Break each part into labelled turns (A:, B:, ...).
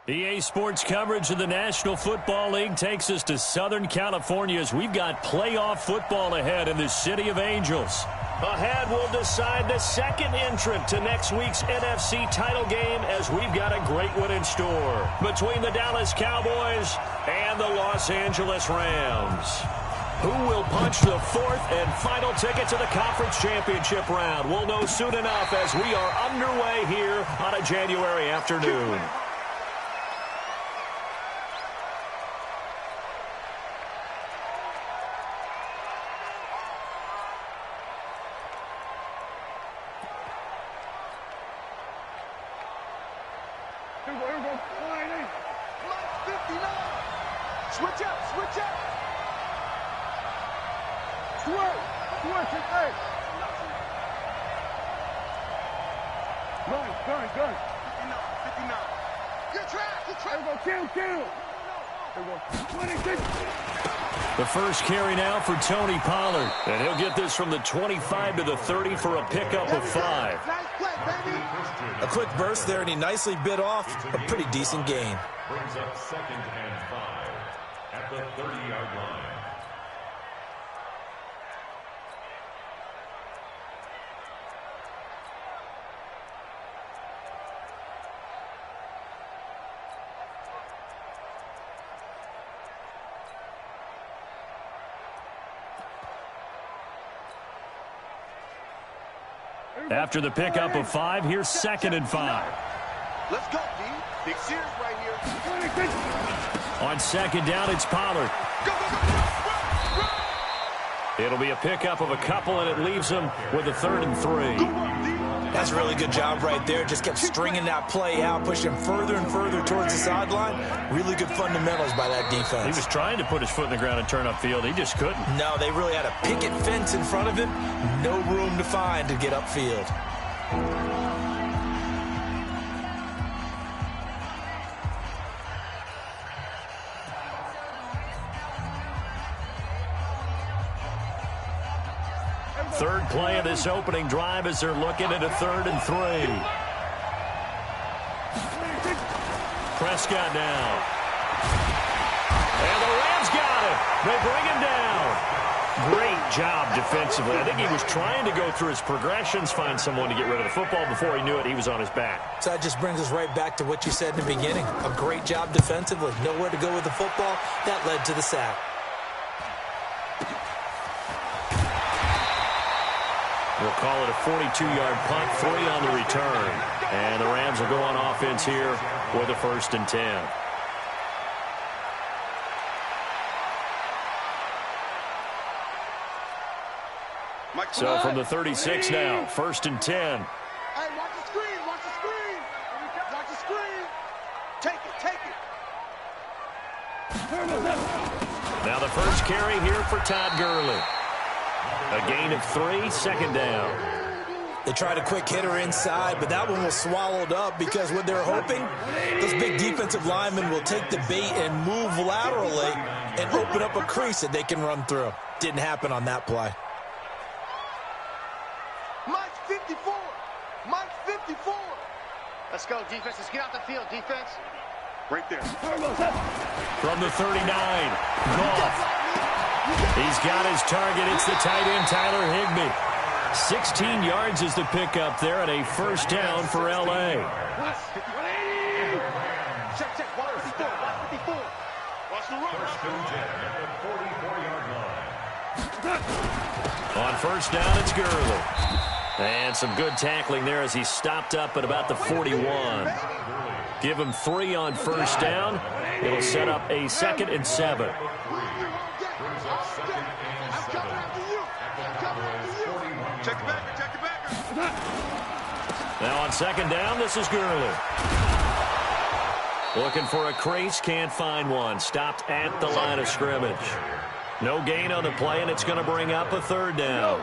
A: EA Sports coverage of the National Football League takes us to Southern California as we've got playoff football ahead in the City of Angels. Ahead, we'll decide the second entrant to next week's NFC title game as we've got a great one in store between the Dallas Cowboys and the Los Angeles Rams. Who will punch the fourth and final ticket to the conference championship round? We'll know soon enough as we are underway here on a January afternoon.
B: Switch up, switch up. Switch it, hey. Gun. 59. Good track. There we go, kill. There we go, 26.
A: The first carry now for Tony Pollard. And he'll get this from the 25 to the 30 for a pickup of 5.
B: Nice play, baby.
C: A quick burst there, and he nicely bit off a pretty decent gain.
D: Brings up 2nd and 5 at the 30-yard line.
A: After the pickup of 5, here's 2nd and 5.
B: Let's go, D. Big series right here.
A: On 2nd down, it's Pollard. It'll be a pickup of a couple, and it leaves him with a 3rd and 3.
C: That's a really good job right there. Just kept stringing that play out, pushing further and further towards the sideline. Really good fundamentals by that defense.
A: He was trying to put his foot in the ground and turn upfield. He just couldn't.
C: No, they really had a picket fence in front of him. No room to find to get upfield.
A: Third play of this opening drive as they're looking at a 3rd and 3. Prescott now. And the Rams got it. They bring him down. Great job defensively. I think he was trying to go through his progressions, find someone to get rid of the football. Before he knew it, he was on his back.
C: So that just brings us right back to what you said in the beginning. A great job defensively. Nowhere to go with the football. That led to the sack.
A: We'll call it a 42-yard punt, 3 on the return. And the Rams will go on offense here with a 1st and 10. So from the 36 now, 1st and 10.
B: Hey, watch the screen. Watch the screen. Take it.
A: Now the first carry here for Todd Gurley. A gain of 3, 2nd down.
C: They tried a quick hitter inside, but that one was swallowed up because what they're hoping, those big defensive linemen will take the bait and move laterally and open up a crease that they can run through. Didn't happen on that play.
B: Mike 54. Let's go, defense. Let's get out the field, defense. Right there.
A: From the 39, Goff. He's got his target. It's the tight end, Tyler Higbee. 16 yards is the pickup there and a 1st down for L.A.
B: Check. Watch 54. Watch the run.
D: 1st and 10 at the 44-yard line.
A: On 1st down, it's Gurley. And some good tackling there as he stopped up at about the 41. Give him 3 on 1st down. It'll set up a 2nd and 7.
B: Check the backer.
A: Now on 2nd down, this is Gurley. Looking for a crease, can't find one. Stopped at the line of scrimmage. No gain on the play, and it's going to bring up a 3rd down.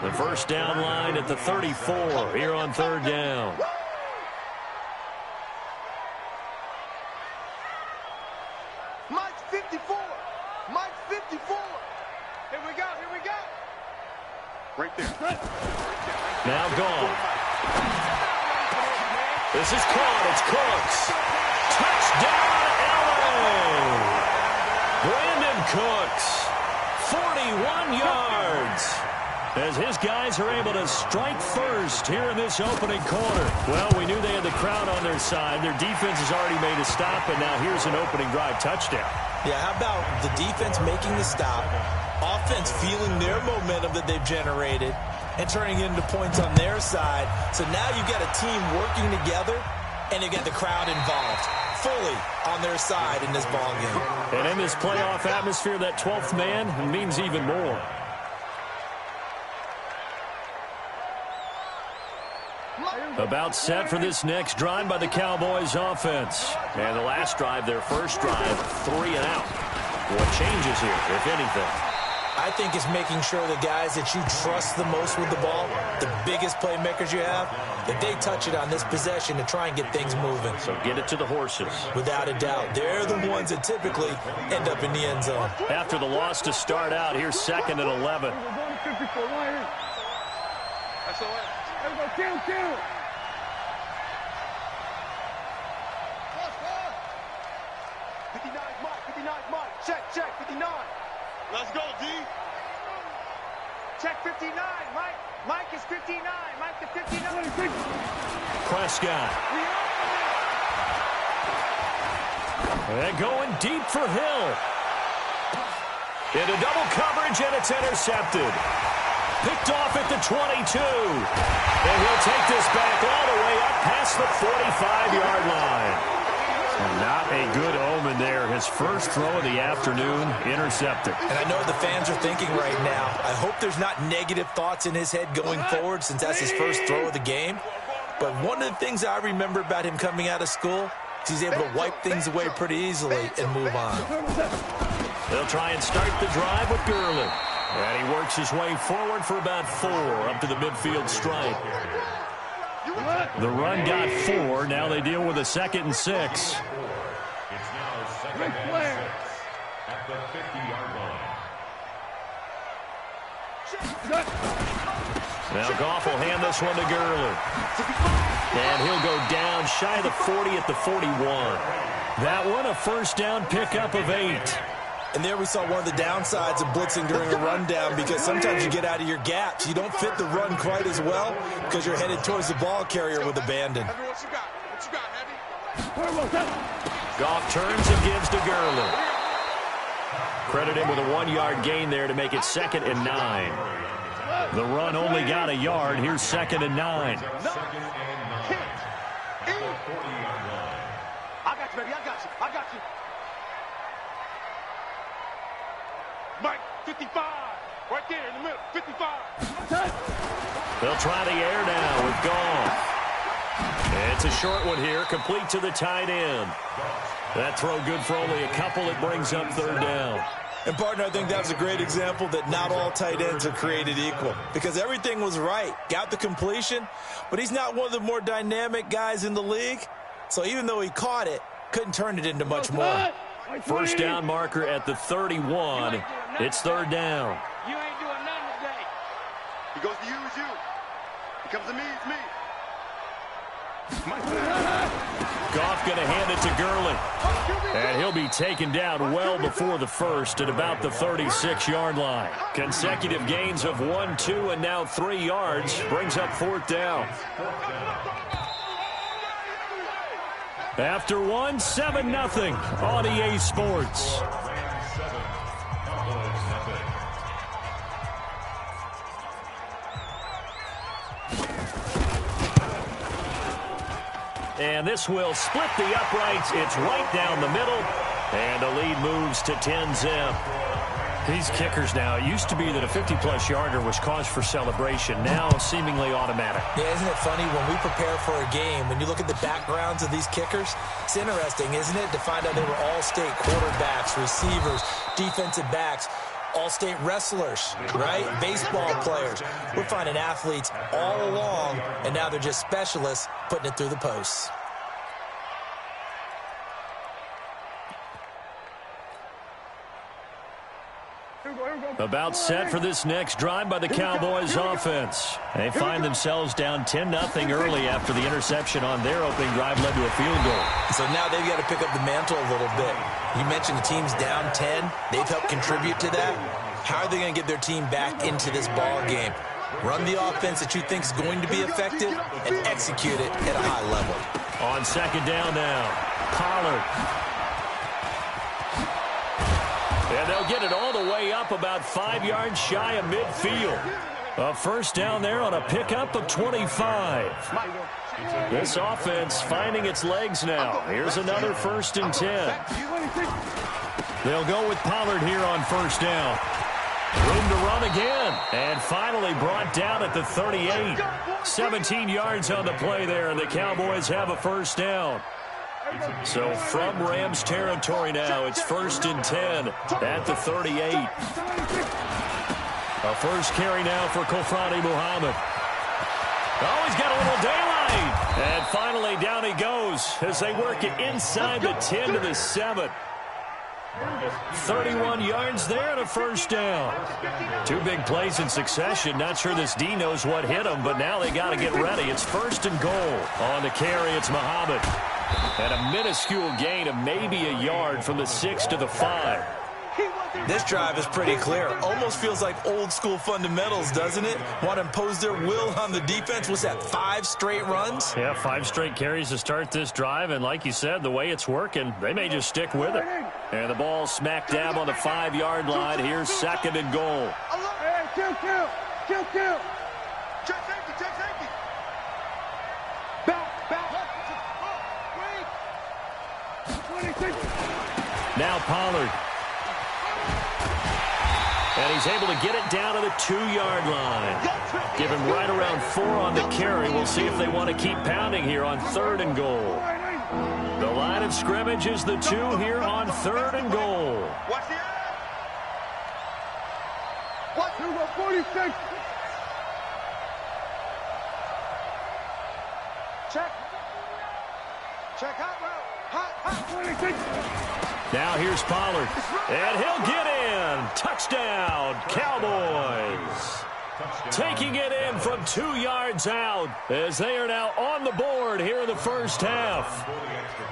A: The 1st down line at the 34 here on 3rd down.
B: Mike 54. Here we go. Right there.
A: Now gone. This is caught. It's Cooks. Touchdown, LA! Brandon Cooks, 41 yards. As his guys are able to strike first here in this opening quarter. Well, we knew they had the crowd on their side. Their defense has already made a stop, and now here's an opening drive touchdown.
C: Yeah, how about the defense making the stop, offense feeling their momentum that they've generated, and turning it into points on their side. So now you've got a team working together, and you get the crowd involved fully on their side in this ballgame.
A: And in this playoff atmosphere, that 12th man means even more. About set for this next drive by the Cowboys offense. And the last drive, their first drive, 3 and out. What changes here, if anything?
C: I think it's making sure the guys that you trust the most with the ball, the biggest playmakers you have, that they touch it on this possession to try and get things moving.
A: So get it to the horses.
C: Without a doubt. They're the ones that typically end up in the end zone.
A: After the loss to start out, here's 2nd and 11.
B: That's all right. Kill. 59, Mike. Check, 59. Let's go, D. Check 59, Mike. Mike is 59. Mike to 59.
A: Prescott. And going deep for Hill. Into double coverage, and it's intercepted. Picked off at the 22. And he'll take this back all the way up past the 45-yard line. Not a good omen there. His first throw of the afternoon, intercepted.
C: And I know the fans are thinking right now, I hope there's not negative thoughts in his head going forward since that's his first throw of the game. But one of the things I remember about him coming out of school is he's able to wipe things away pretty easily and move on.
A: They'll try and start the drive with Gurley. And he works his way forward for about 4 up to the midfield stripe. The run got 4. Now they deal with a 2nd and 6.
D: It's now 2nd and 6 at the 50-yard line.
A: Now Goff will hand this one to Gurley. And he'll go down shy of the 40 at the 41. That one a first down pickup of 8.
C: And there we saw one of the downsides of blitzing during a rundown, because sometimes you get out of your gaps. You don't fit the run quite as well because you're headed towards the ball carrier with abandon.
B: What you got, Heavy?
A: Goff turns and gives to Gurley. Credit him with a 1-yard gain there to make it 2nd and 9. The run only got a yard. Here's 2nd and 9.
B: I got you, baby. I got you. Mike, 55. Right there in the middle. 55.
A: They'll try the air now with Goff. It's a short one here, complete to the tight end. That throw good for only a couple. It brings up 3rd down.
C: And, partner, I think that was a great example that not all tight ends are created equal, because everything was right. Got the completion, but he's not one of the more dynamic guys in the league. So even though he caught it, couldn't turn it into much more.
A: First down marker at the 31. It's 3rd down.
B: You ain't doing nothing today. He goes to you, it's you. He comes to me, it's me.
A: Goff going to hand it to Gurley. And he'll be taken down well before the first at about the 36-yard line. Consecutive gains of 1, 2, and now 3 yards brings up 4th down. After 1, 7-0 on EA Sports. And this will split the uprights. It's right down the middle. And the lead moves to 10-zip. These kickers now, it used to be that a 50-plus yarder was cause for celebration. Now seemingly automatic.
C: Yeah, isn't it funny when we prepare for a game, when you look at the backgrounds of these kickers, it's interesting, isn't it, to find out they were all-state quarterbacks, receivers, defensive backs, all-state wrestlers, right? Baseball players. We're finding athletes all along, and now they're just specialists putting it through the posts.
B: Here we go,
A: About set for this next drive by the Cowboys offense. They find themselves down 10-0 early after the interception on their opening drive led to a field goal.
C: So now they've got to pick up the mantle a little bit. You mentioned the team's down 10. They've helped contribute to that. How are they going to get their team back into this ball game? Run the offense that you think is going to be effective and execute it at a high level.
A: On second down now, Pollard. And they'll get it all the way up about 5 yards shy of midfield. A first down there on a pickup of 25. This offense finding its legs now. Here's another 1st and 10. They'll go with Pollard here on first down. Room to run again. And finally brought down at the 38. 17 yards on the play there, and the Cowboys have a first down. So from Rams territory now, it's 1st and 10 at the 38. A first carry now for Kofrani Muhammad. Oh, he's got a little daylight. And finally down he goes as they work it inside the 10 to the 7. 31 yards there and a first down. 2 big plays in succession. Not sure this D knows what hit him, but now they got to get ready. It's 1st and goal. On the carry, it's Muhammad. And a minuscule gain of maybe a yard from the 6 to the 5.
C: This drive is pretty clear. Almost feels like old school fundamentals, doesn't it? Want to impose their will on the defense. Was that 5 straight runs?
A: Yeah, 5 straight carries to start this drive. And like you said, the way it's working, they may just stick with it. And the ball smack dab on the 5-yard line. Here's 2nd and goal.
B: Hey, kill. Check safety. Back.
A: Now Pollard. And he's able to get it down to the 2-yard line. Give him right around 4 on the carry. We'll see if they want to keep pounding here on 3rd and goal. The line of scrimmage is the 2 here on 3rd and goal.
B: Watch the eye. Watch 46. Check hot route. Hot 26.
A: Now here's Pollard. And he'll get in. Touchdown, Cowboys. Taking it in from 2 yards out as they are now on the board here in the first half.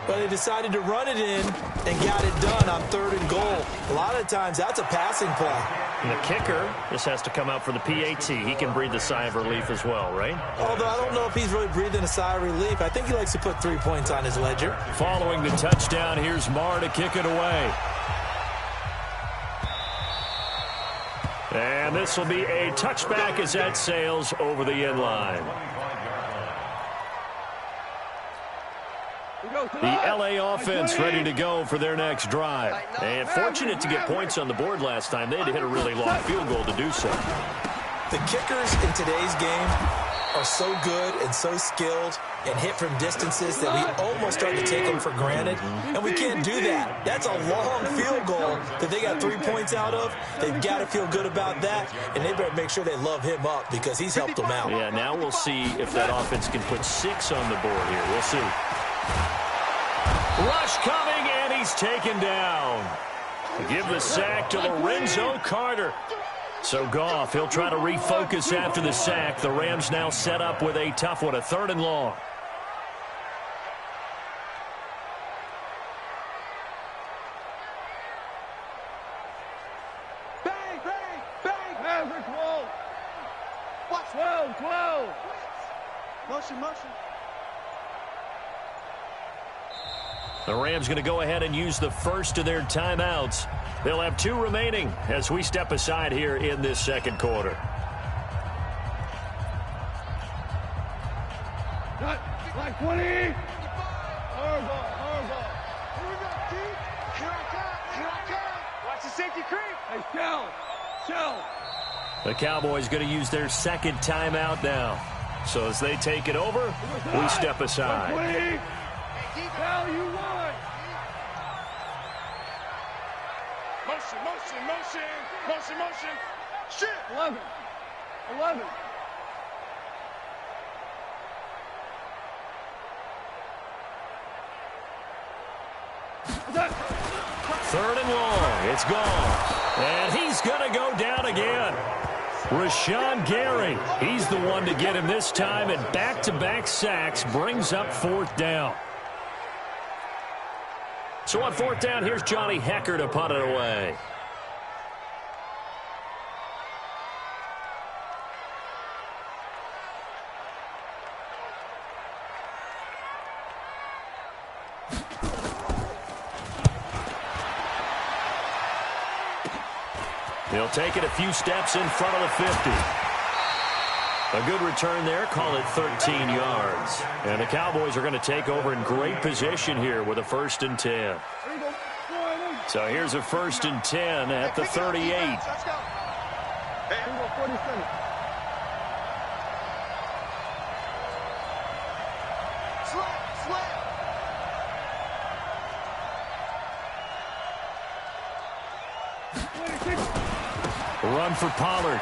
C: But they decided to run it in and got it done on 3rd and goal. A lot of times that's a passing play.
A: And the kicker just has to come out for the PAT. He can breathe a sigh of relief as well, right?
C: Although I don't know if he's really breathing a sigh of relief. I think he likes to put 3 points on his ledger.
A: Following the touchdown, here's Marr to kick it away. And this will be a touchback as that sails over the end line. The LA offense ready to go for their next drive. And fortunate to get points on the board last time. They had to hit a really long field goal to do so.
C: The kickers in today's game are so good and so skilled and hit from distances that we almost start to take them for granted. And we can't do that. That's a long field goal that they got 3 points out of. They've got to feel good about that, and they better make sure they love him up because he's helped them out.
A: Yeah, now we'll see if that offense can put 6 on the board here. We'll see. Rush coming, and he's taken down. Give the sack to Lorenzo Carter. So Goff, he'll try to refocus after the sack. The Rams now set up with a tough one, a 3rd and long.
B: Bang. Maverick wall. Watch. 12. Motion.
A: The Rams going to go ahead and use the first of their timeouts. They'll have 2 remaining as we step aside here in this second quarter.
B: Like 20. Hardball. Here we go, Keith. Here I come. Watch the safety creep. Hey, Shell.
A: The Cowboys going to use their second timeout now. So as they take it over, we step aside.
B: Shell, you won. Motion. Shit. 11.
A: 3rd and long. It's gone. And he's going to go down again. Rashawn Gary, he's the one to get him this time, and back-to-back sacks brings up fourth down. So on fourth down, here's Johnny Hecker to punt it away. He'll take it a few steps in front of the 50. A good return there. Call it 13 yards. And the Cowboys are going to take over in great position here with a 1st and 10. So here's a 1st and 10 at the 38.
B: Let's go.
A: Run for Pollard.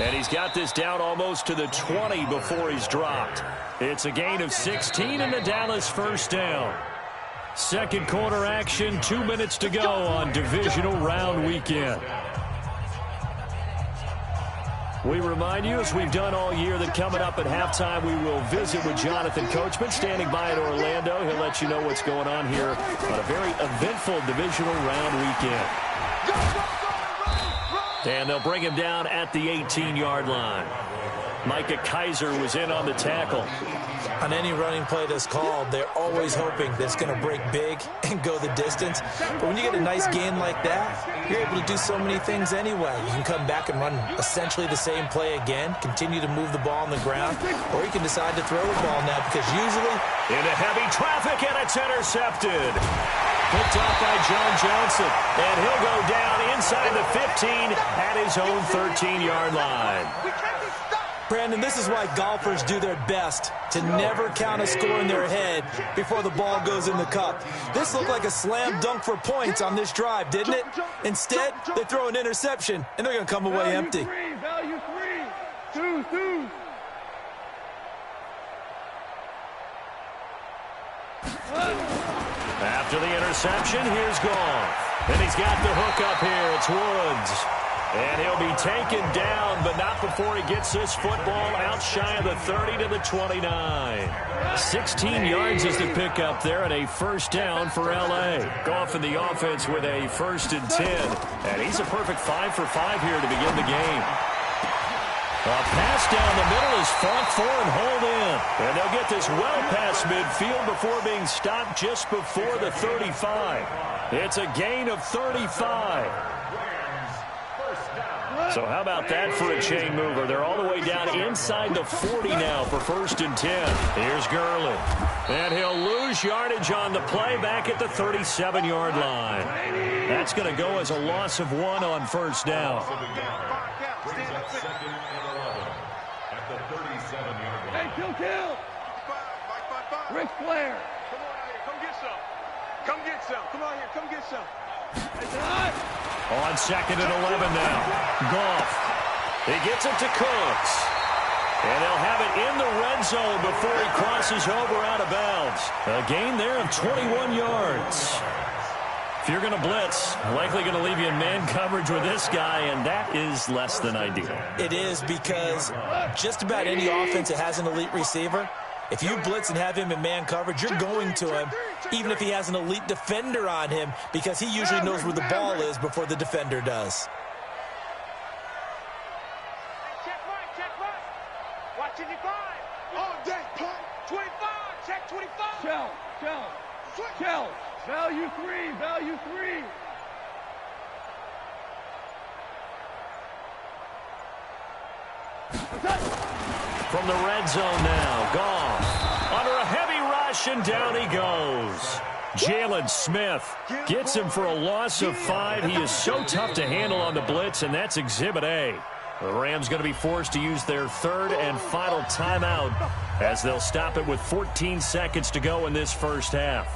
A: And he's got this down almost to the 20 before he's dropped. It's a gain of 16 and the Dallas 1st down. Second quarter action, 2 minutes to go on divisional round weekend. We remind you, as we've done all year, that coming up at halftime, we will visit with Jonathan Coachman, standing by in Orlando. He'll let you know what's going on here on a very eventful divisional round weekend. And they'll bring him down at the 18-yard line. Micah Kaiser was in on the tackle.
C: On any running play that's called, they're always hoping that it's going to break big and go the distance. But when you get a nice gain like that, you're able to do so many things anyway. You can come back and run essentially the same play again, continue to move the ball on the ground, or you can decide to throw the ball now because usually...
A: Into heavy traffic, and it's intercepted. Picked off by John Johnson, and he'll go down inside the 15 at his own 13-yard line.
C: Brandon, this is why golfers do their best to never count a score in their head before the ball goes in the cup. This looked like a slam dunk for points on this drive, didn't it? Instead, they throw an interception, and they're going to come away empty.
B: Value three. Two.
A: After the interception, here's Goff. And he's got the hook up here. It's Woods. And he'll be taken down, but not before he gets this football out shy of the 30 to the 29. 16 yards is the pickup there, and a 1st down for L.A. Goff in the offense with a 1st and 10. And he's a perfect 5 for 5 here to begin the game. A pass down the middle is fought for and hauled in. And they'll get this well past midfield before being stopped just before the 35. It's a gain of 35. So how about that for a chain mover? They're all the way down inside the 40 now for 1st and 10. Here's Gurley. And he'll lose yardage on the play back at the 37-yard line. That's going to go as a loss of 1 on 1st down.
B: Hey, kill. Ric Flair. Come on out here. Come get some. Come on here. Come get some.
A: On 2nd and 11 now. Goff. He gets it to Cooks. And they'll have it in the red zone before he crosses over out of bounds. A gain there of 21 yards. If you're going to blitz, likely going to leave you in man coverage with this guy, and that is less than ideal.
C: It is, because just about any offense that has an elite receiver, if you blitz and have him in man coverage, you're going to him, even if he has an elite defender on him, because he usually knows where the ball is before the defender does.
B: Check right. Watch it, 5. All day, punt. 25. Check 25. Shell. Value 3.
A: From the red zone now, Goff under a heavy rush, and down he goes. Jalen Smith gets him for a loss of 5. He is so tough to handle on the blitz, and that's Exhibit A. The Rams going to be forced to use their 3rd and final timeout as they'll stop it with 14 seconds to go in this first half.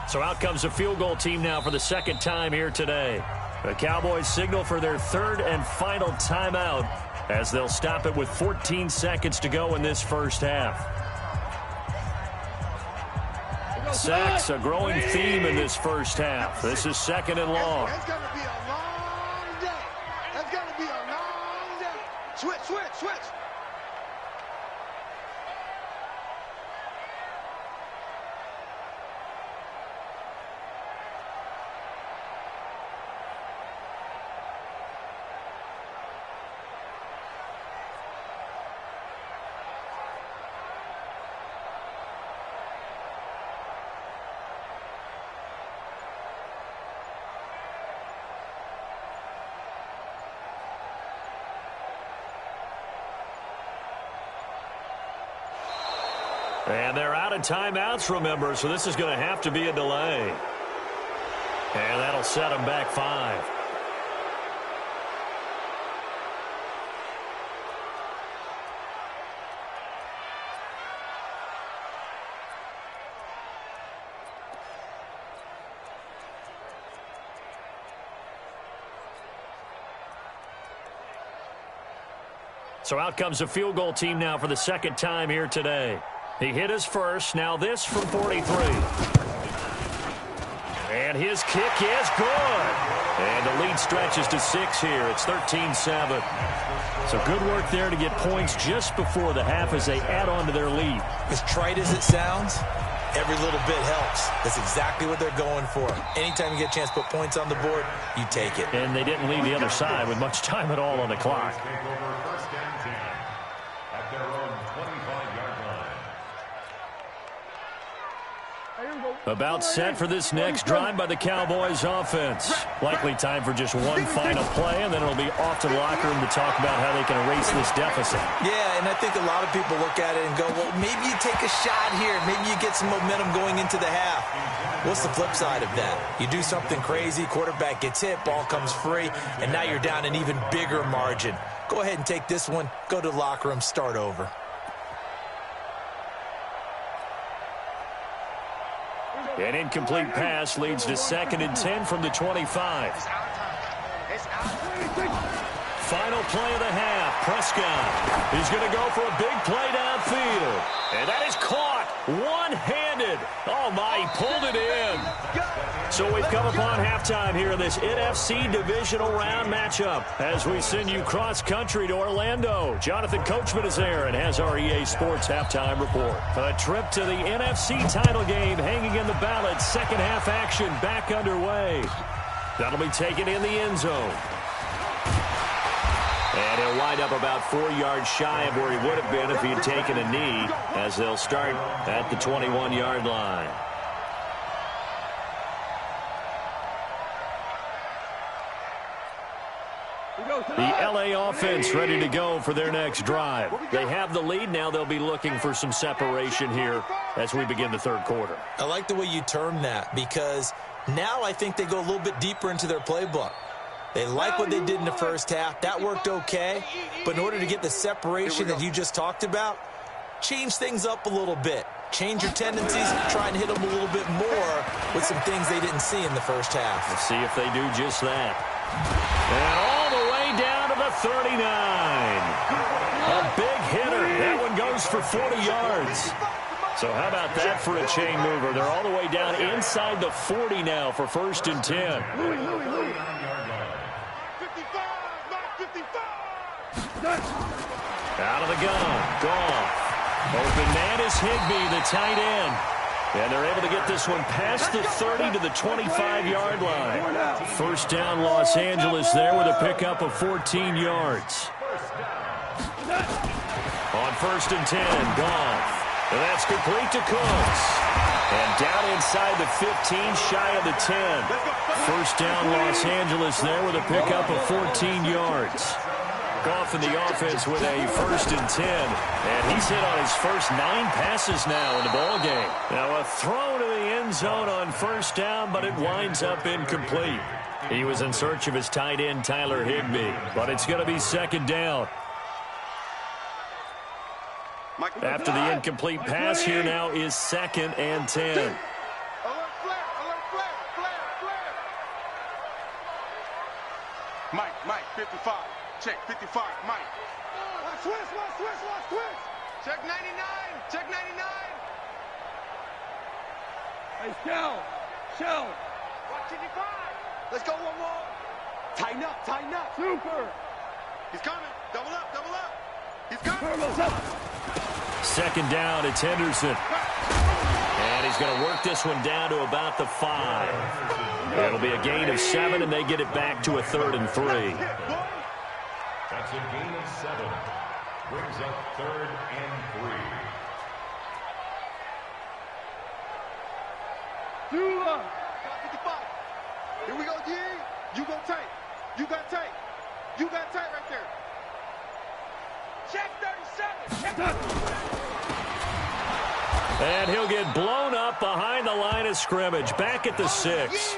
A: So out comes the field goal team now for the 2nd time here today. The Cowboys signal for their 3rd and final timeout as they'll stop it with 14 seconds to go in this first half. Sacks, a growing theme in this first half. This is 2nd and long.
B: It's going to be a long day. It's going to be a long day. Switch, switch, switch.
A: And they're out of timeouts, remember, so this is going to have to be a delay. And that'll set them back 5. So out comes a field goal team now for the 2nd time here today. He hit his first. Now this from 43. And his kick is good. And the lead stretches to 6 here. It's 13-7. So good work there to get points just before the half as they add on to their lead.
C: As trite as it sounds, every little bit helps. That's exactly what they're going for. Anytime you get a chance to put points on the board, you take it.
A: And they didn't leave the other side with much time at all on the clock.
D: At their own 25-yard line.
A: About set for this next drive by the Cowboys offense. Likely time for just one final play, and then it'll be off to the locker room to talk about how they can erase this deficit.
C: Yeah, and I think a lot of people look at it and go, well, maybe you take a shot here. Maybe you get some momentum going into the half. What's the flip side of that? You do something crazy, quarterback gets hit, ball comes free, and now you're down an even bigger margin. Go ahead and take this one, go to the locker room, start over.
A: An incomplete pass leads to 2nd and 10 from the 25. Final play of the half. Prescott. He's going to go for a big play downfield. And that is caught one-handed. Oh, my, he pulled it in. So we've come upon halftime here in this NFC divisional round matchup as we send you cross-country to Orlando. Jonathan Coachman is there and has our EA Sports halftime report. A trip to the NFC title game hanging in the balance. Second half action back underway. That'll be taken in the end zone. And he'll wind up about 4 yards shy of where he would have been if he had taken a knee, as they'll start at the 21-yard line. The LA offense ready to go for their next drive. They have the lead. Now they'll be looking for some separation here as we begin the third quarter.
C: I like the way you term that, because now I think they go a little bit deeper into their playbook. They like what they did in the first half. That worked okay. But in order to get the separation that you just talked about, change things up a little bit. Change your tendencies, try and hit them a little bit more with some things they didn't see in the first half.
A: Let's see if they do just that. And all the way down to the 39. A big hitter. That one goes for 40 yards. So how about that for a chain mover? They're all the way down inside the 40 now for 1st and 10. Out of the gun. Goff. Open man is Higbee, the tight end. And they're able to get this one past the 30 to the 25-yard line. First down, Los Angeles there with a pickup of 14 yards. On 1st and 10, Goff. And that's complete to Cooks. And down inside the 15, shy of the 10. First down, Los Angeles there with a pickup of 14 yards. Goff in the offense with a 1st and 10. And he's hit on his first 9 passes now in the ballgame. Now a throw to the end zone on 1st down, but it winds up incomplete. He was in search of his tight end, Tyler Higbee. But it's going to be 2nd down. After the incomplete pass, here now is 2nd and 10.
B: Mike, 55. Check 55, Mike. Switch. Check 99. Check 99. Hey, Shell.
E: Watch it, let's go one more. Tighten up.
B: Super.
E: He's coming. Double up. He's coming.
B: Turbo's up.
A: Second down, it's Henderson. And he's going to work this one down to about the 5. It'll be a gain of 7, and they get it back to a 3rd and 3.
D: That's a gain of 7. Brings up 3rd and 3.
B: Dula.
E: 55. Here we go, D. You go tight. You got tight right there. Check 37.
A: And he'll get blown up behind the line of scrimmage. Back at the 6.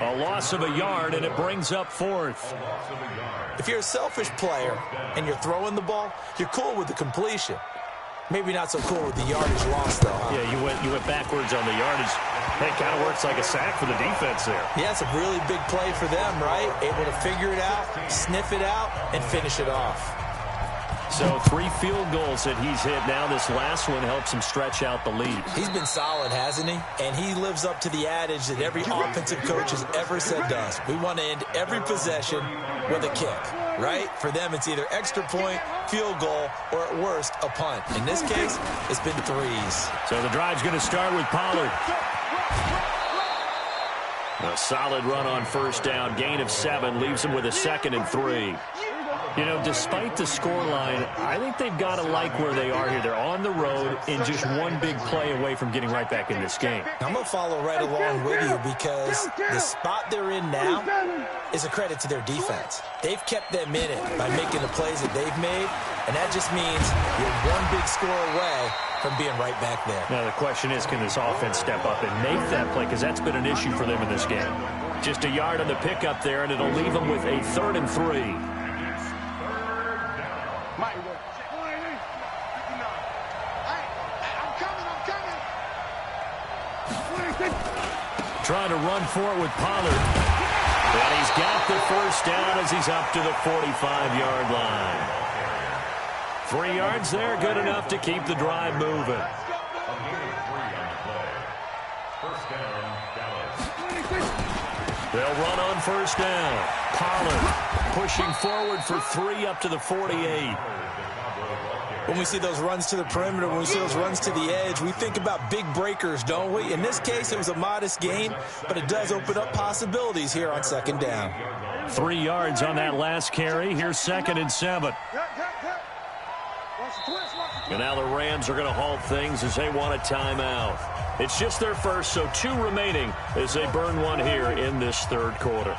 A: A loss of a yard, and it brings up 4th.
C: If you're a selfish player and you're throwing the ball, you're cool with the completion. Maybe not so cool with the yardage loss, though, huh?
A: Yeah, you went backwards on the yardage. It kind of works like a sack for the defense there.
C: Yeah, it's a really big play for them, right? Able to figure it out, sniff it out, and finish it off.
A: So 3 field goals that he's hit now. This last one helps him stretch out the lead.
C: He's been solid, hasn't he? And he lives up to the adage that every offensive coach has ever said to us. We want to end every possession with a kick, right? For them, it's either extra point, field goal, or at worst, a punt. In this case, it's been 3s.
A: So the drive's going to start with Pollard. A solid run on first down. Gain of 7 leaves him with a 2nd and 3. You know, despite the scoreline, I think they've got to like where they are here. They're on the road and just one big play away from getting right back in this game.
C: I'm going to follow right along with you because the spot they're in now is a credit to their defense. They've kept them in it by making the plays that they've made, and that just means you're one big score away from being right back there.
A: Now, the question is, can this offense step up and make that play? Because that's been an issue for them in this game. Just a yard on the pickup there, and it'll leave them with a 3rd and 3. Trying to run for it with Pollard. And he's got the first down as he's up to the 45-yard line. 3 yards there, good enough to keep the drive moving. They'll run on first down. Pollard pushing forward for 3 up to the 48.
C: When we see those runs to the perimeter, when we see those runs to the edge, we think about big breakers, don't we? In this case, it was a modest gain, but it does open up possibilities here on second down.
A: 3 yards on that last carry. Here's 2nd and 7. And now the Rams are going to halt things as they want a timeout. It's just their first, so 2 remaining as they burn one here in this 3rd quarter.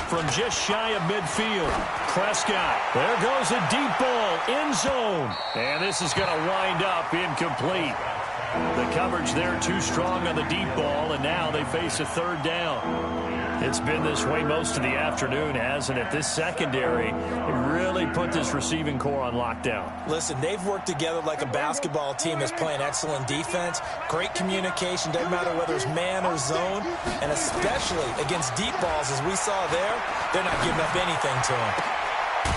A: From just shy of midfield, Prescott. There goes a deep ball, end zone. And this is going to wind up incomplete. The coverage there too strong on the deep ball, and now they face a 3rd down. It's been this way most of the afternoon, hasn't it? This secondary really put this receiving core on lockdown.
C: Listen, they've worked together like a basketball team that's playing excellent defense. Great communication, doesn't matter whether it's man or zone. And especially against deep balls, as we saw there, they're not giving up anything to them.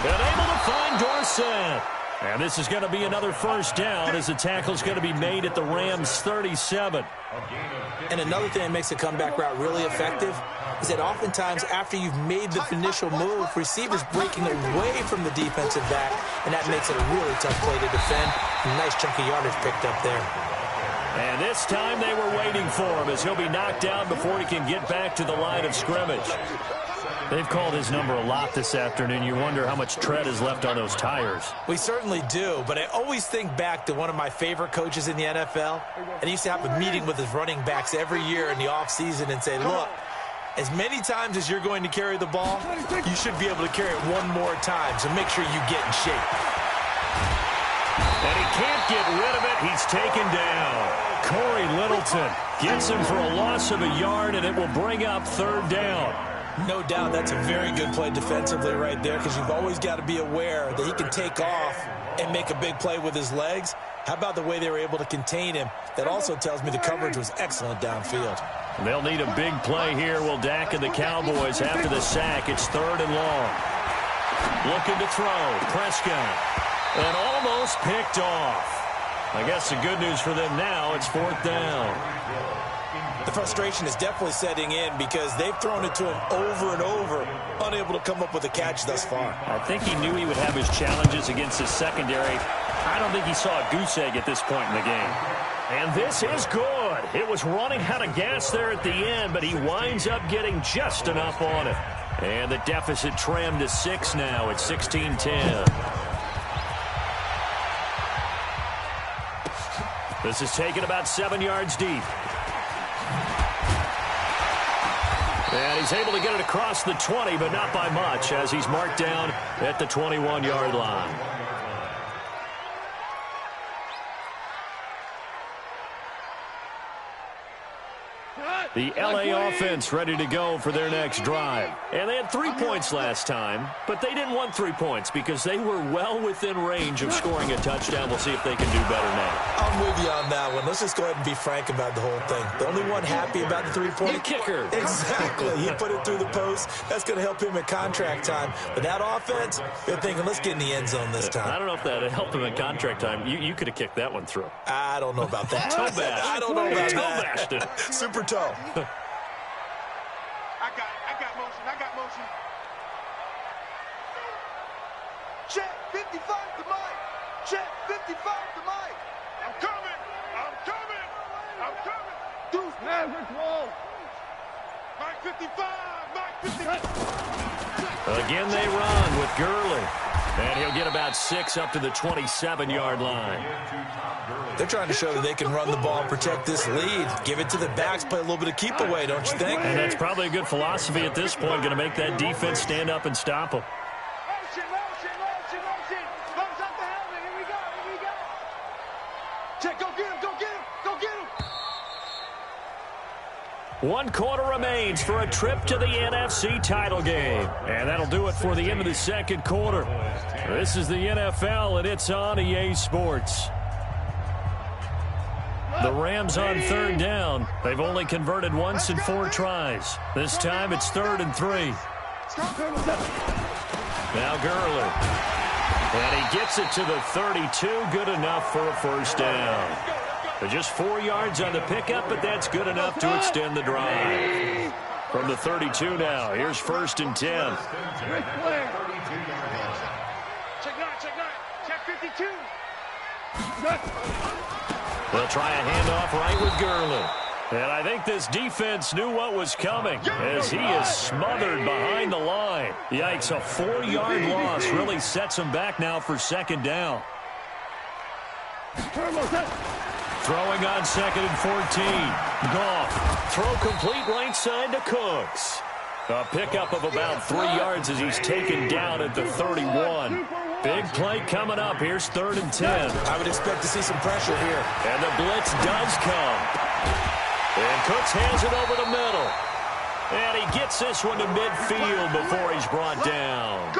A: They're able to find Dorsett. And this is going to be another first down as the tackle's going to be made at the Rams' 37.
C: And another thing that makes the comeback route really effective is that oftentimes after you've made the initial move, receivers breaking away from the defensive back, and that makes it a really tough play to defend. A nice chunk of yardage picked up there.
A: And this time they were waiting for him as he'll be knocked down before he can get back to the line of scrimmage. They've called his number a lot this afternoon. You wonder how much tread is left on those tires.
C: We certainly do, but I always think back to one of my favorite coaches in the NFL, and he used to have a meeting with his running backs every year in the offseason and say, look, as many times as you're going to carry the ball, you should be able to carry it one more time, so make sure you get in shape.
A: And he can't get rid of it. He's taken down. Corey Littleton gets him for a loss of a yard, and it will bring up 3rd down.
C: No doubt that's a very good play defensively right there because you've always got to be aware that he can take off and make a big play with his legs. How about the way they were able to contain him? That also tells me the coverage was excellent downfield.
A: They'll need a big play here. Will Dak and the Cowboys after the sack. It's 3rd and long. Looking to throw. Prescott. And almost picked off. I guess the good news for them now, it's 4th down.
C: The frustration is definitely setting in because they've thrown it to him over and over, unable to come up with a catch thus far.
A: I think he knew he would have his challenges against his secondary. I don't think he saw a goose egg at this point in the game. And this is good. It was running out of gas there at the end, but he winds up getting just enough on it. And the deficit trimmed to 6 now at 16-10. This is taken about 7 yards deep. And he's able to get it across the 20, but not by much, as he's marked down at the 21-yard line. The LA offense ready to go for their next drive. And they had 3 points last time, but they didn't want 3 points because they were well within range of scoring a touchdown. We'll see if they can do better now.
C: I'm with you on that one. Let's just go ahead and be frank about the whole thing. The only one happy about the three-point
A: the kicker.
C: Exactly. He put it through the post. That's going to help him at contract time. But that offense, they're thinking, let's get in the end zone this time.
A: I don't know if that helped him at contract time. You could have kicked that one through.
C: I don't know about that.
A: Toe bash.
C: I don't know about that.
A: Toe bashed it.
C: Super toe.
E: I got motion. Check 55 to Mike. Check 55 to Mike. I'm coming. Deuce, Maverick wall. Mike 55. Mike 55.
A: Again they run with Gurley. And he'll get about 6 up to the 27-yard line.
C: They're trying to show that they can run the ball and protect this lead. Give it to the backs, play a little bit of keep away, don't you think?
A: And that's probably a good philosophy at this point, going to make that defense stand up and stop them.
E: Motion. Motion up the helmet. Here we go. Check, go get him.
A: 1 quarter remains for a trip to the NFC title game. And that'll do it for the end of the second quarter. This is the NFL, and it's on EA Sports. The Rams on 3rd down. They've only converted once in 4 tries. This time it's 3rd and 3. Now Gurley. And he gets it to the 32. Good enough for a first down. They're just 4 yards on the pickup, but that's good enough to extend the drive. From the 32 now, here's 1st and 10.
E: Ric Flair. Check 9. Check 52.
A: They'll try a handoff right with Gurley. And I think this defense knew what was coming as he is smothered behind the line. Yikes, a 4-yard loss really sets him back now for 2nd down. Throwing on 2nd and 14. Goff. Throw complete right side to Cooks. A pickup of about 3 yards as he's taken down at the 31. Big play coming up. Here's 3rd and 10.
C: I would expect to see some pressure here.
A: And the blitz does come. And Cooks hands it over the middle. And he gets this one to midfield before he's brought down.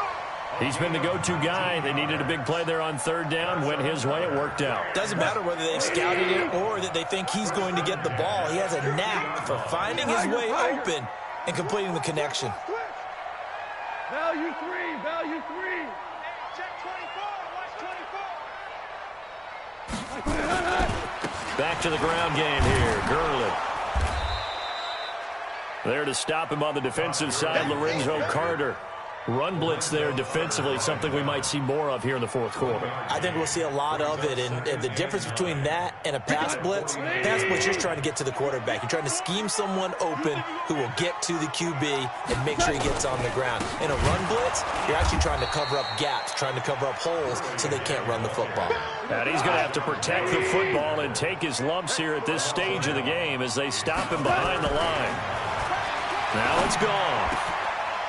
A: He's been the go-to guy. They needed a big play there on 3rd down. Went his way. It worked out.
C: Doesn't matter whether they've scouted it or that they think he's going to get the ball. He has a knack for finding his way open and completing the connection.
B: Value 3.
E: Check 24. Watch 24.
A: Back to the ground game here. Gurley. There to stop him on the defensive side, Lorenzo Carter. Run blitz there defensively, something we might see more of here in the 4th quarter.
C: I think we'll see a lot of it, and the difference between that and a pass blitz, you're just trying to get to the quarterback. You're trying to scheme someone open who will get to the QB and make sure he gets on the ground. In a run blitz, you're actually trying to cover up gaps, trying to cover up holes so they can't run the football.
A: And he's going to have to protect the football and take his lumps here at this stage of the game as they stop him behind the line. Now it's gone.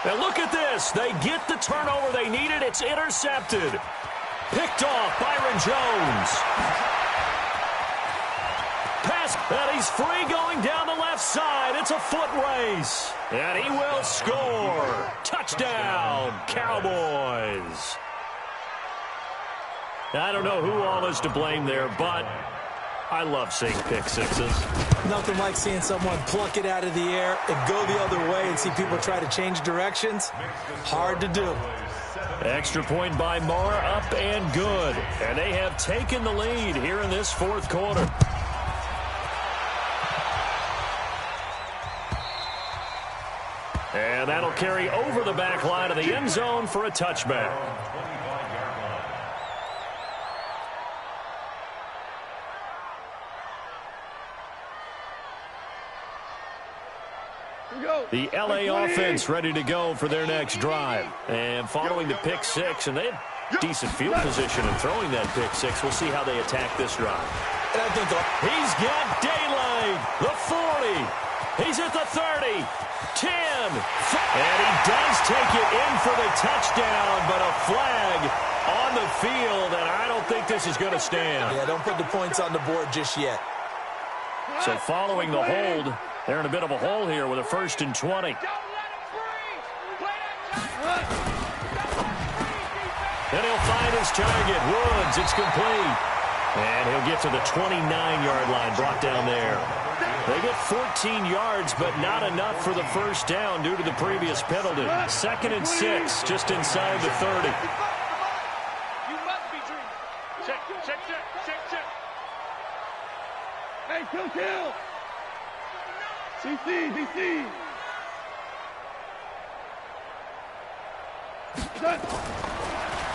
A: And look at this. They get the turnover they needed. It's intercepted. Picked off Byron Jones. Pass, and he's free going down the left side. It's a foot race. And he will score. Touchdown, Cowboys. I don't know who all is to blame there, but I love seeing pick sixes.
C: Nothing like seeing someone pluck it out of the air and go the other way and see people try to change directions. Hard to do.
A: Extra point by Marr, up and good. And they have taken the lead here in this fourth quarter. And that'll carry over the back line of the end zone for a touchback. The L.A. offense ready to go for their next drive. And following the pick six, and they had decent field position in throwing that pick six. We'll see how they attack this drive.
C: And I think
A: he's got daylight. The 40. He's at the 30. 10. And he does take it in for the touchdown, but a flag on the field, and I don't think this is going to stand.
C: Yeah, don't put the points on the board just yet.
A: So following the hold, they're in a bit of a hole here with a 1st and 20. And he'll find his target. Woods, it's complete. And he'll get to the 29-yard line, brought down there. They get 14 yards, but not enough for the first down due to the previous penalty. 2nd and 6, just inside the 30.
B: You must be dreaming. Check. Hey, kill. DC.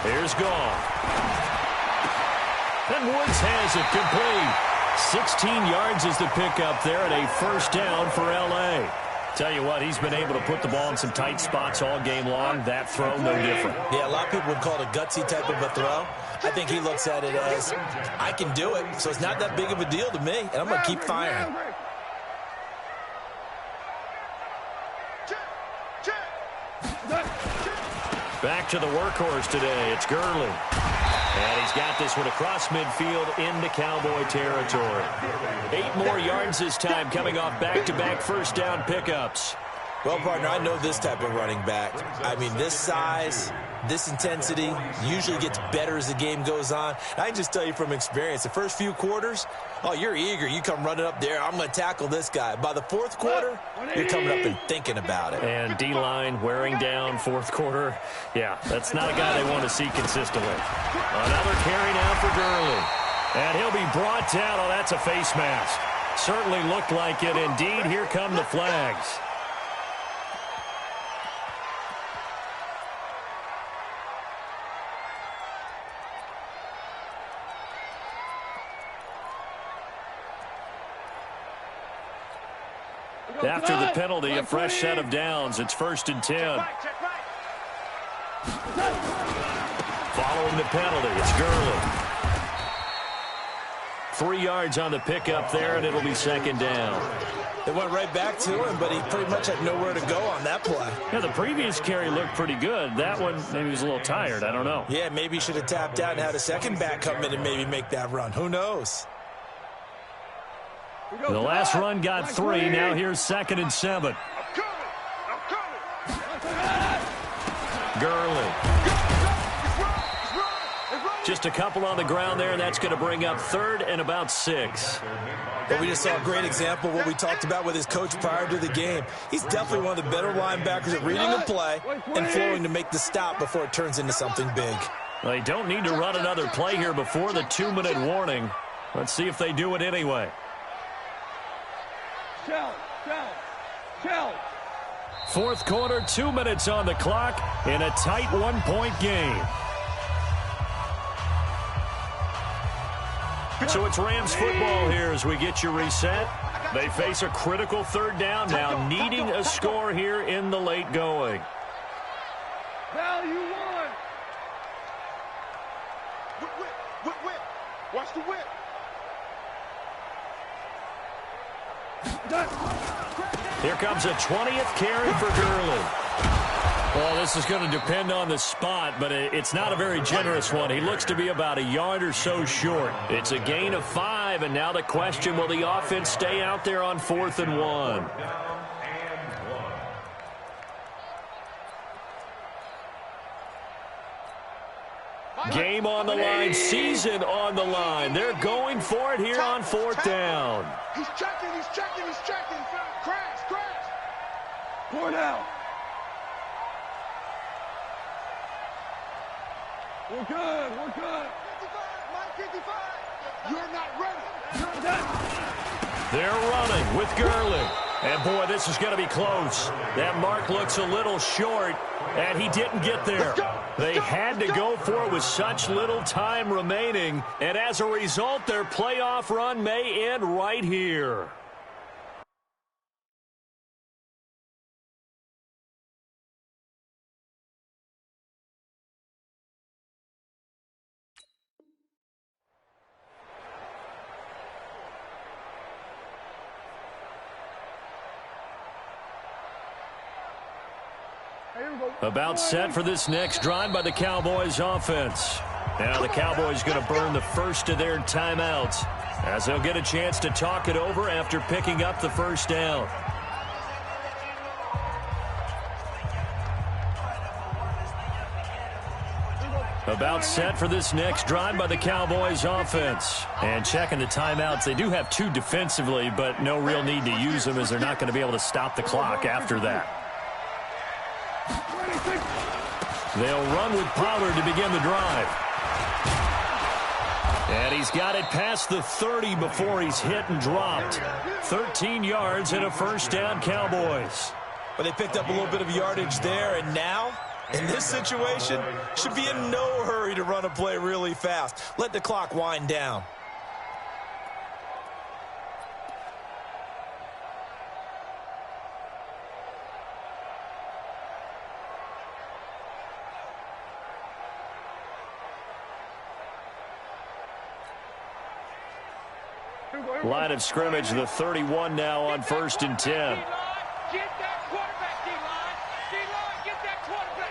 A: Here's Goff. And Woods has it complete. 16 yards is the pickup there and a first down for L.A. Tell you what, he's been able to put the ball in some tight spots all game long. That throw, no different.
C: Yeah, a lot of people would call it a gutsy type of a throw. I think he looks at it as, I can do it, so it's not that big of a deal to me, and I'm going to keep firing.
A: Back to the workhorse today. It's Gurley. And he's got this one across midfield into Cowboy territory. 8 more yards this time coming off back-to-back first down pickups.
C: Well, partner, I know this type of running back. I mean, this size, this intensity usually gets better as the game goes on. I can just tell you from experience, the first few quarters, oh, you're eager. You come running up there, I'm going to tackle this guy. By the fourth quarter, you're coming up and thinking about it.
A: And D-line wearing down fourth quarter. Yeah, that's not a guy they want to see consistently. Another carry now for Gurley. And he'll be brought down. Oh, that's a face mask. Certainly looked like it. Indeed, here come the flags. After the penalty, a fresh set of downs. It's 1st and 10. Following the penalty, it's Gurley. 3 yards on the pickup there, and it'll be 2nd down.
C: They went right back to him, but he pretty much had nowhere to go on that play.
A: Yeah, the previous carry looked pretty good. That one, maybe he was a little tired. I don't know.
C: Yeah, maybe he should have tapped out and had a second back come in and maybe make that run. Who knows?
A: The last run got 3. Now here's 2nd and 7. Gurley. Just a couple on the ground there, and that's going to bring up 3rd and about 6.
C: But we just saw a great example of what we talked about with his coach prior to the game. He's definitely one of the better linebackers at reading the play and flowing to make the stop before it turns into something big.
A: They don't need to run another play here before the 2-minute warning. Let's see if they do it anyway. Fourth quarter, 2 minutes on the clock in a tight 1-point game. So it's Rams football here as we get you reset. They face a critical 3rd down now, needing a score here in the late going.
B: Value 1. Whip. Watch the whip.
A: Here comes a 20th carry for Gurley. Well, this is going to depend on the spot, but it's not a very generous one. He looks to be about a yard or so short. It's a gain of 5, and now the question, will the offense stay out there on 4th and 1? Game on the line, season on the line. They're going for it here on 4th down.
E: He's checking. Crash.
B: 4 down. We're good. We're good.
E: 55, Mike 55. You're not ready.
B: You're done.
A: They're running with Gurley. And, boy, this is going to be close. That mark looks a little short, and he didn't get there. They had to go for it with such little time remaining, and as a result, their playoff run may end right here. About set for this next drive by the Cowboys offense. Now the Cowboys going to burn the first of their timeouts as they'll get a chance to talk it over after picking up the first down. About set for this next drive by the Cowboys offense. And checking the timeouts, they do have two defensively, but no real need to use them as they're not going to be able to stop the clock after that. They'll run with Pollard to begin the drive. And he's got it past the 30 before he's hit and dropped. 13 yards and a first down, Cowboys.
C: But they picked up a little bit of yardage there, and now, in this situation, should be in no hurry to run a play really fast. Let the clock wind down.
A: Line of scrimmage, the 31 now on 1st and 10.
B: Get that quarterback, D-line. D-line, get that quarterback.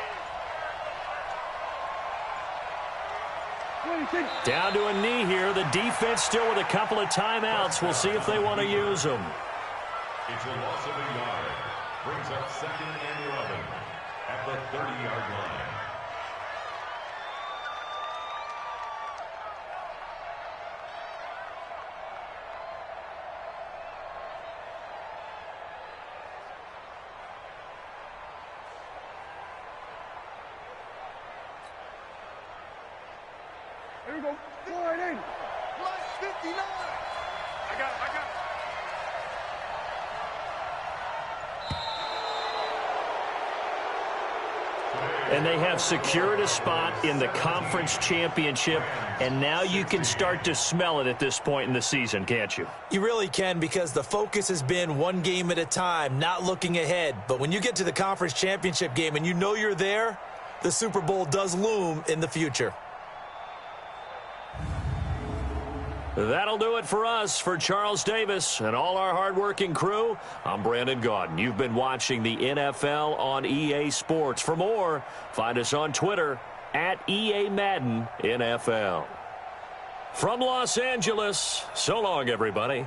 A: Down to a knee here. The defense still with a couple of timeouts. We'll see if they want to use them.
D: It's a loss of a yard. Brings up 2nd and 11 at the 30-yard line.
B: Here we go. Slide in.
E: Line 59.
B: I got it.
A: And they have secured a spot in the conference championship, and now you can start to smell it at this point in the season, can't you?
C: You really can, because the focus has been one game at a time, not looking ahead. But when you get to the conference championship game and you know you're there, the Super Bowl does loom in the future.
A: That'll do it for us. For Charles Davis and all our hardworking crew, I'm Brandon Gaudin. You've been watching the NFL on EA Sports. For more, find us on Twitter at EA Madden NFL. From Los Angeles, so long, everybody.